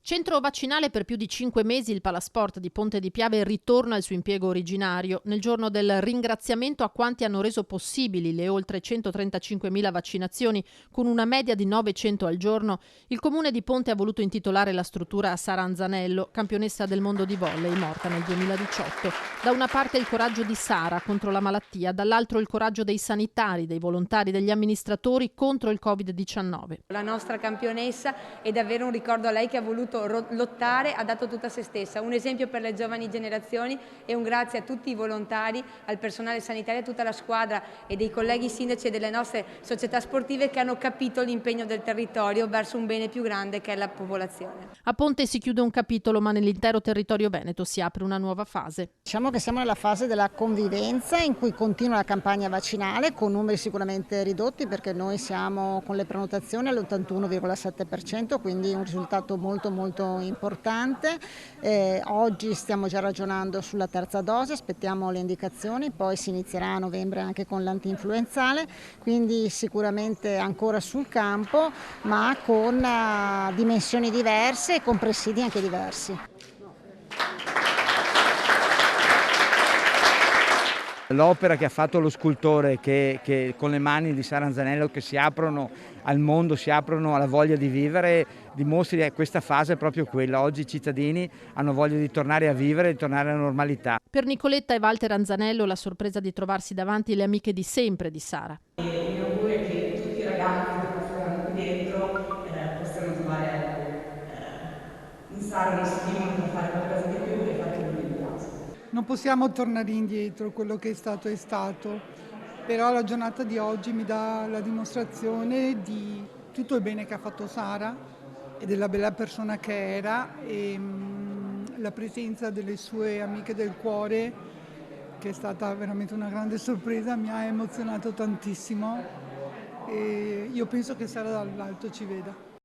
Centro vaccinale per più di 5 mesi, il Palasport di Ponte di Piave ritorna al suo impiego originario. Nel giorno del ringraziamento a quanti hanno reso possibili le oltre 135.000 vaccinazioni, con una media di 900 al giorno, il comune di Ponte ha voluto intitolare la struttura a Sara Anzanello, campionessa del mondo di volley, morta nel 2018. Da una parte il coraggio di Sara contro la malattia, dall'altro il coraggio dei sanitari, dei volontari, degli amministratori contro il Covid-19. La nostra campionessa è davvero un ricordo a lei che ha voluto lottare, ha dato tutta se stessa, un esempio per le giovani generazioni e un grazie a tutti i volontari, al personale sanitario, a tutta la squadra e dei colleghi sindaci e delle nostre società sportive che hanno capito l'impegno del territorio verso un bene più grande che è la popolazione. A Ponte si chiude un capitolo, ma nell'intero territorio veneto si apre una nuova fase. Diciamo che siamo nella fase della convivenza in cui continua la campagna vaccinale con numeri sicuramente ridotti, perché noi siamo con le prenotazioni all'81,7%, quindi un risultato molto importante. Oggi stiamo già ragionando sulla terza dose, aspettiamo le indicazioni, poi si inizierà a novembre anche con l'antinfluenzale, quindi sicuramente ancora sul campo, ma con dimensioni diverse e con presidi anche diversi. L'opera che ha fatto lo scultore che con le mani di Sara Anzanello, che si aprono al mondo, si aprono alla voglia di vivere, dimostri che questa fase è proprio quella. Oggi i cittadini hanno voglia di tornare a vivere, di tornare alla normalità. Per Nicoletta e Walter Anzanello la sorpresa di trovarsi davanti le amiche di sempre di Sara. Il mio augurio è che tutti i ragazzi che passano qui dentro possano trovare in Sara uno stimolo per fare qualcosa di più e fare quello che gli piace. Non possiamo tornare indietro, quello che è stato, però la giornata di oggi mi dà la dimostrazione di tutto il bene che ha fatto Sara e della bella persona che era, e la presenza delle sue amiche del cuore, che è stata veramente una grande sorpresa, mi ha emozionato tantissimo e io penso che Sara dall'alto ci veda.